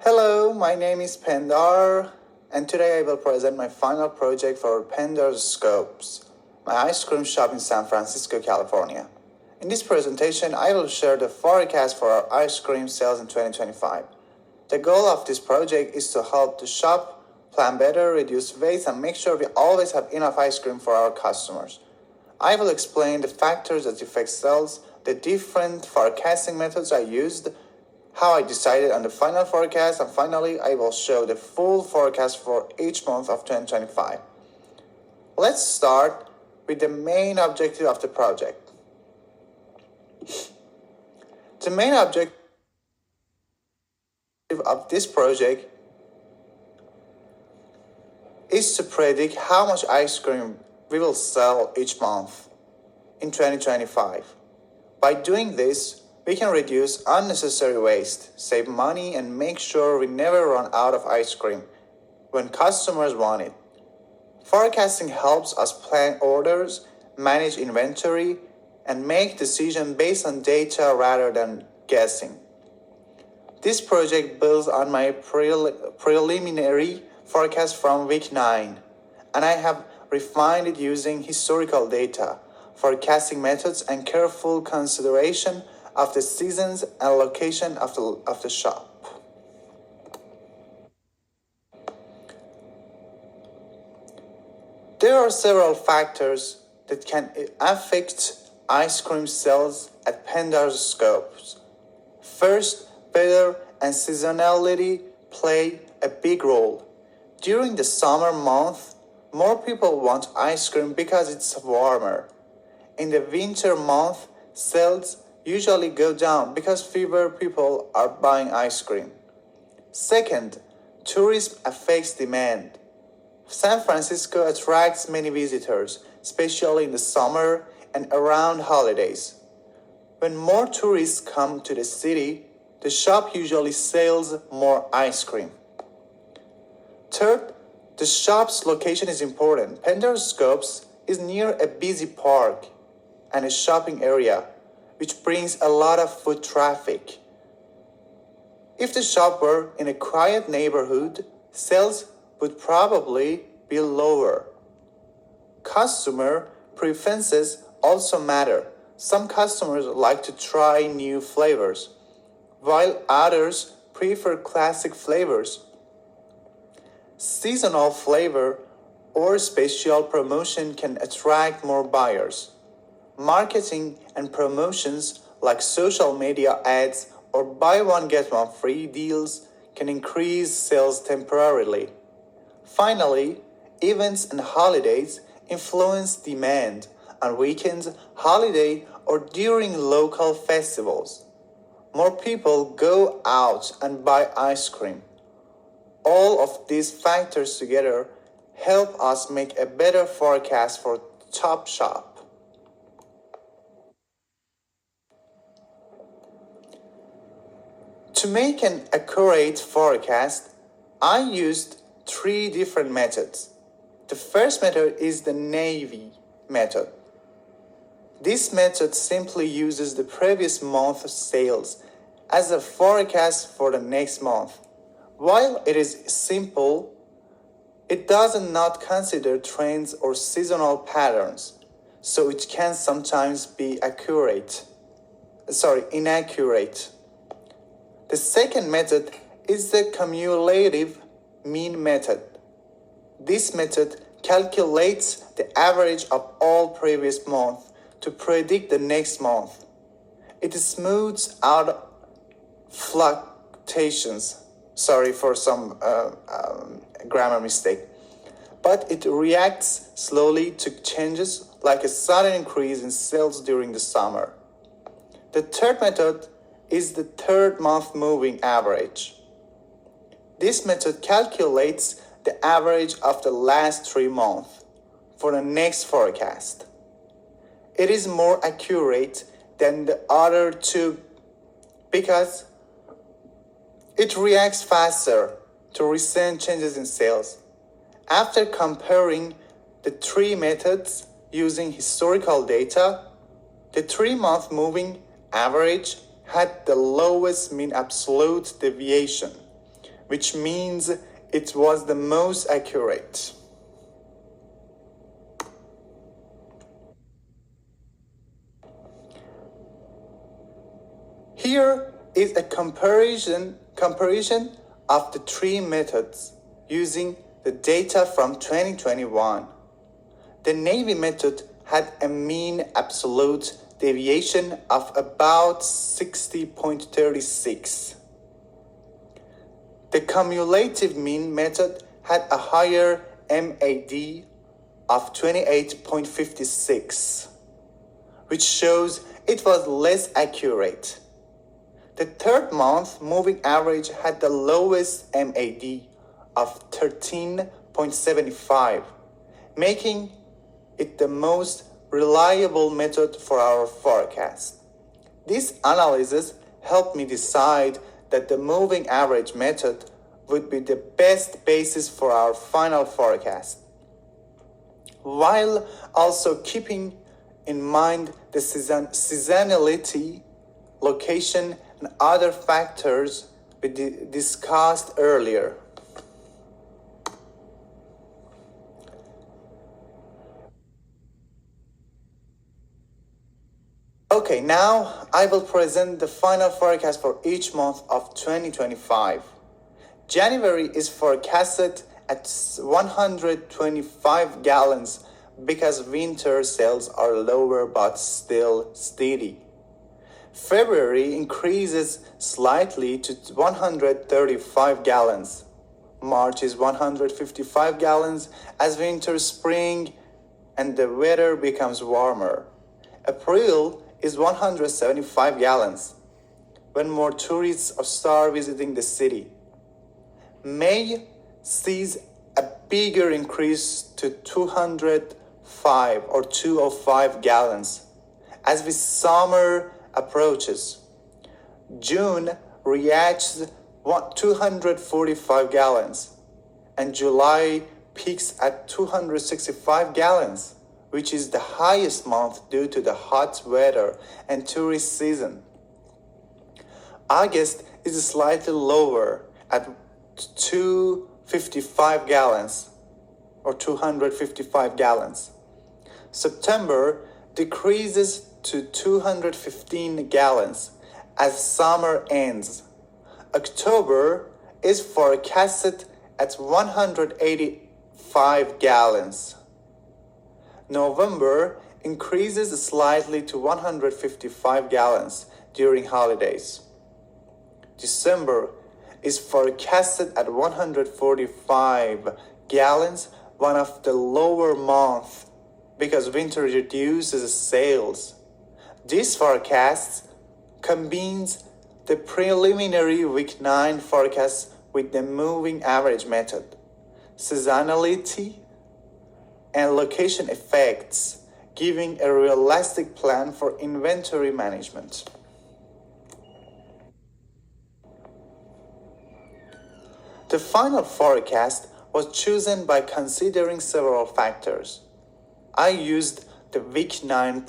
Hello, my name is Pendar, and today I will present my final project for Pendar's Scopes, my ice cream shop in San Francisco, California. In this presentation, I will share the forecast for our ice cream sales in 2025. The goal of this project is to help the shop plan better, reduce waste, and make sure we always have enough ice cream for our customers. I will explain the factors that affect sales, the different forecasting methods I used, how I decided on the final forecast, and finally I will show the full forecast for each month of 2025. Let's start with the main objective of the project. The main objective of this project is to predict how much ice cream we will sell each month in 2025. By doing this, we can reduce unnecessary waste, save money, and make sure we never run out of ice cream when customers want it. Forecasting helps us plan orders, manage inventory, and make decisions based on data rather than guessing. This project builds on my preliminary forecast from week 9, and I have refined it using historical data, forecasting methods, and careful consideration of the seasons and location of the shop. There are several factors that can affect ice cream sales at Pendar's Scopes. First, weather and seasonality play a big role. During the summer month, more people want ice cream because it's warmer. In the winter month, sales usually go down because fewer people are buying ice cream. Second, tourism affects demand. San Francisco attracts many visitors, especially in the summer and around holidays. When more tourists come to the city, the shop usually sells more ice cream. Third, the shop's location is important. Pendar's Scopes is near a busy park and a shopping area, which brings a lot of foot traffic. If the shop were in a quiet neighborhood, sales would probably be lower. Customer preferences also matter. Some customers like to try new flavors, while others prefer classic flavors. Seasonal flavor or special promotion can attract more buyers. Marketing and promotions like social media ads or buy one get one free deals can increase sales temporarily. Finally, events and holidays influence demand on weekends, holiday, or during local festivals. More people go out and buy ice cream. All of these factors together help us make a better forecast for Top Shop. To make an accurate forecast, I used 3 different methods. The first method is the Navy method. This method simply uses the previous month's sales as a forecast for the next month. While it is simple, it does not consider trends or seasonal patterns, so it can sometimes be inaccurate. The second method is the cumulative mean method. This method calculates the average of all previous months to predict the next month. It smooths out fluctuations. Sorry for some grammar mistake. But it reacts slowly to changes like a sudden increase in sales during the summer. The third method is the 3rd month moving average. This method calculates the average of the last 3 months for the next forecast. It is more accurate than the other 2 because it reacts faster to recent changes in sales. After comparing the 3 methods using historical data, the 3-month moving average had the lowest mean absolute deviation, which means it was the most accurate. Here is a comparison of the three methods using the data from 2021. The Navy method had a mean absolute deviation of about 60.36. The cumulative mean method had a higher MAD of 28.56, which shows it was less accurate. The third month moving average had the lowest MAD of 13.75, making it the most reliable method for our forecast. This analysis helped me decide that the moving average method would be the best basis for our final forecast, while also keeping in mind the seasonality, location, and other factors we discussed earlier. Okay, now I will present the final forecast for each month of 2025. January is forecasted at 125 gallons because winter sales are lower but still steady. February increases slightly to 135 gallons. March is 155 gallons as winter spring and the weather becomes warmer. April is 175 gallons when more tourists start visiting the city. May sees a bigger increase to 205 gallons as the summer approaches. June reaches 245 gallons and July peaks at 265 gallons, which is the highest month due to the hot weather and tourist season. August is slightly lower at 255 gallons or 255 gallons. September decreases to 215 gallons as summer ends. October is forecasted at 185 gallons. November increases slightly to 155 gallons during holidays. December is forecasted at 145 gallons, one of the lower months because winter reduces sales. This forecast combines the preliminary week 9 forecast with the moving average method, seasonality, and location effects, giving a realistic plan for inventory management. The final forecast was chosen by considering several factors. I used the week 9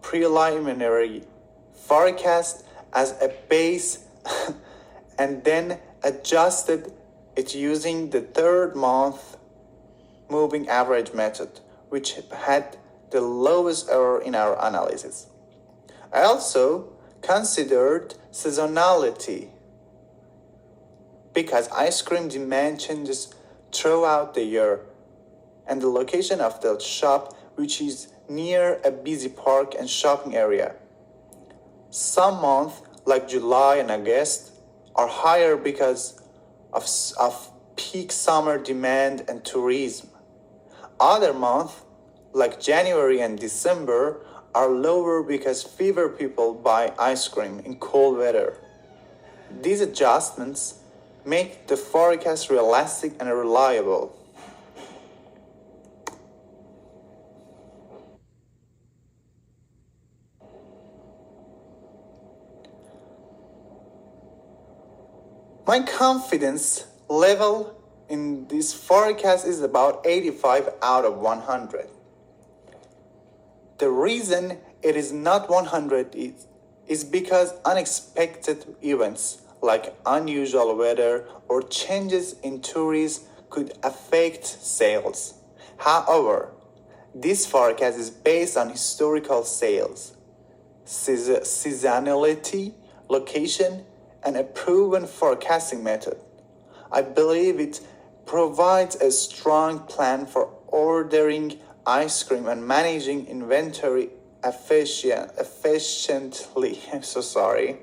preliminary forecast as a base and then adjusted it using the third month moving average method, which had the lowest error in our analysis. I also considered seasonality because ice cream demand changes throughout the year and the location of the shop, which is near a busy park and shopping area. Some months, like July and August, are higher because of peak summer demand and tourism. Other months, like January and December, are lower because fewer people buy ice cream in cold weather. These adjustments make the forecast realistic and reliable. My confidence level in this forecast is about 85 out of 100. The reason it is not 100 is because unexpected events like unusual weather or changes in tourism could affect sales. However, this forecast is based on historical sales, seasonality, location, and a proven forecasting method. I believe it provides a strong plan for ordering ice cream and managing inventory efficiently. I'm so sorry.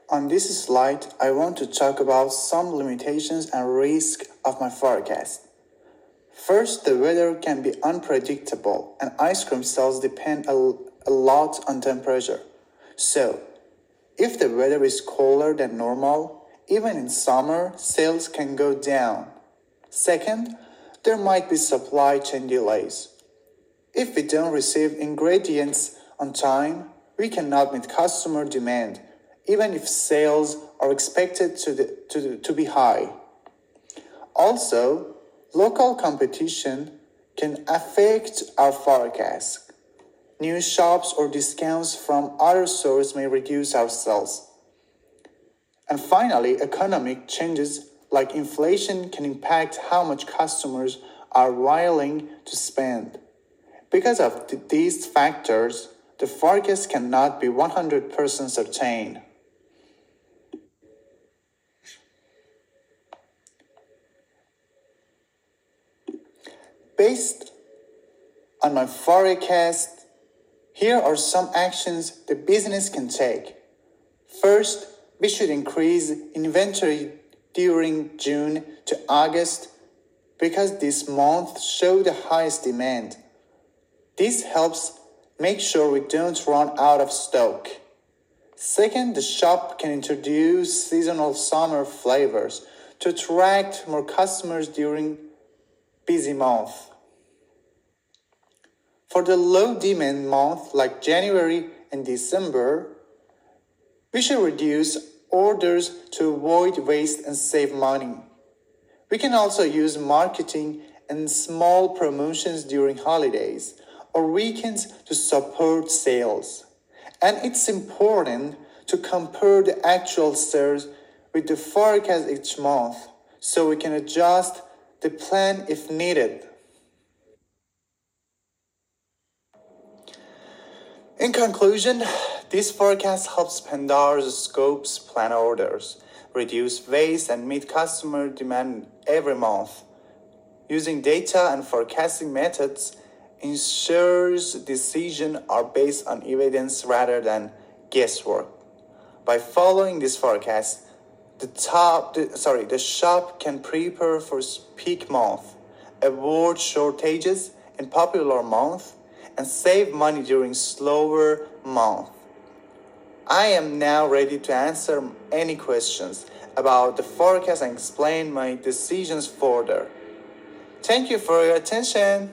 On this slide, I want to talk about some limitations and risks of my forecast. First, the weather can be unpredictable and ice cream sales depend a lot on temperature. So, if the weather is colder than normal, even in summer, sales can go down. Second, there might be supply chain delays. If we don't receive ingredients on time, we cannot meet customer demand, even if sales are expected to be high. Also, local competition can affect our forecast. New shops or discounts from other stores may reduce our sales. And finally, economic changes like inflation can impact how much customers are willing to spend. Because of these factors, the forecast cannot be 100% certain. Based on my forecast, here are some actions the business can take. First, we should increase inventory during June to August because this month show the highest demand. This helps make sure we don't run out of stock. Second, the shop can introduce seasonal summer flavors to attract more customers during busy month. For the low demand month like January and December, we should reduce orders to avoid waste and save money. We can also use marketing and small promotions during holidays or weekends to support sales. And it's important to compare the actual sales with the forecast each month so we can adjust the plan if needed. In conclusion, this forecast helps Pandora's Scopes plan orders, reduce waste, and meet customer demand every month. Using data and forecasting methods ensures decisions are based on evidence rather than guesswork. By following this forecast, the shop can prepare for peak month, avoid shortages in popular month, and save money during slower month. I am now ready to answer any questions about the forecast and explain my decisions further. Thank you for your attention.